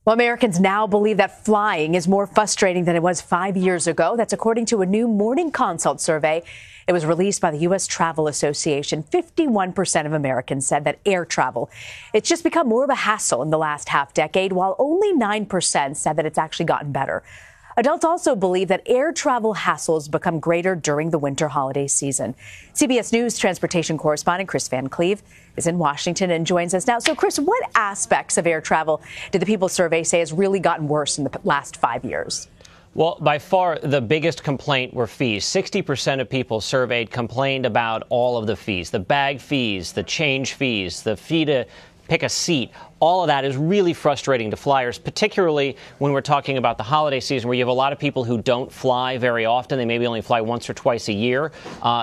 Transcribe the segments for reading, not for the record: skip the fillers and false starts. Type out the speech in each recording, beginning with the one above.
Well, Americans now believe that flying is more frustrating than it was 5 years ago. That's according to a new Morning Consult survey. It was released by the U.S. Travel Association. 51% of Americans said that air travel, it's just become more of a hassle in the last half decade, while only 9% said that it's actually gotten better. Adults also believe that air travel hassles become greater during the winter holiday season. CBS News transportation correspondent Kris Van Cleave is in Washington and joins us now. So, Kris, what aspects of air travel did the people survey say has really gotten worse in the last 5 years? Well, by far, the biggest complaint were fees. 60% of people surveyed complained about all of the fees, the bag fees, the change fees, the fee to pick a seat. All of that is really frustrating to flyers, particularly when we're talking about the holiday season where you have a lot of people who don't fly very often. They maybe only fly once or twice a year.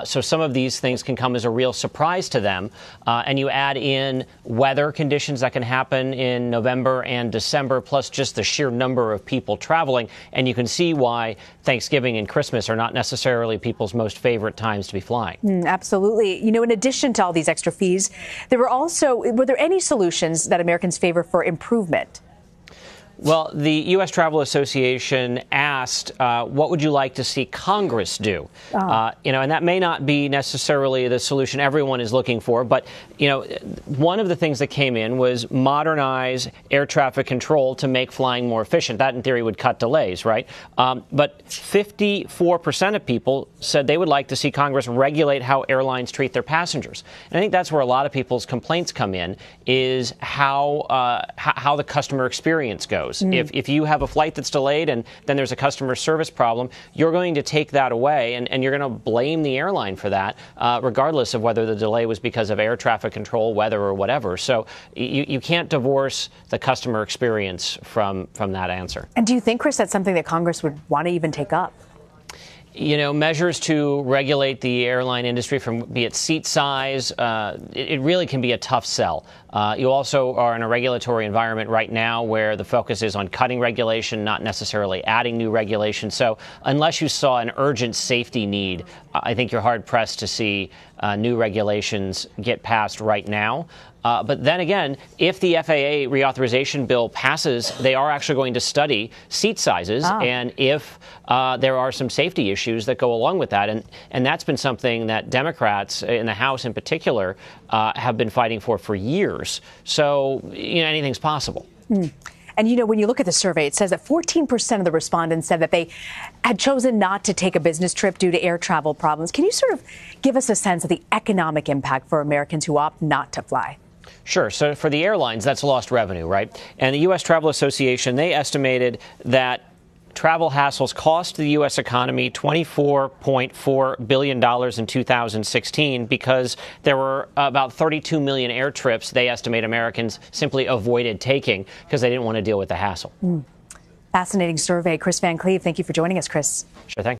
So some of these things can come as a real surprise to them. And you add in weather conditions that can happen in November and December, plus just the sheer number of people traveling. And you can see why Thanksgiving and Christmas are not necessarily people's most favorite times to be flying. Absolutely. You know, in addition to all these extra fees, were there any solutions that Americans favor for improvement? Well, the U.S. Travel Association asked, what would you like to see Congress do? And that may not be necessarily the solution everyone is looking for. But, one of the things that came in was modernize air traffic control to make flying more efficient. That, in theory, would cut delays, right? But 54% of people said they would like to see Congress regulate how airlines treat their passengers. And I think that's where a lot of people's complaints come in, is how the customer experience goes. If you have a flight that's delayed and then there's a customer service problem, you're going to take that away and you're going to blame the airline for that, regardless of whether the delay was because of air traffic control, weather, or whatever. So you can't divorce the customer experience from that answer. And do you think, Kris, that's something that Congress would want to even take up? Measures to regulate the airline industry, from be it seat size, it really can be a tough sell. You also are in a regulatory environment right now where the focus is on cutting regulation, not necessarily adding new regulation. So unless you saw an urgent safety need, I think you're hard-pressed to see new regulations get passed right now. But then again, if the FAA reauthorization bill passes, they are actually going to study seat sizes and if there are some safety issues that go along with that. And that's been something that Democrats in the House in particular have been fighting for years. So, anything's possible. And, when you look at the survey, it says that 14% of the respondents said that they had chosen not to take a business trip due to air travel problems. Can you sort of give us a sense of the economic impact for Americans who opt not to fly? Sure. So for the airlines, that's lost revenue, right? And the U.S. Travel Association, they estimated that travel hassles cost the U.S. economy $24.4 billion in 2016 because there were about 32 million air trips they estimate Americans simply avoided taking because they didn't want to deal with the hassle. Fascinating survey. Kris Van Cleave, thank you for joining us, Kris. Sure thing.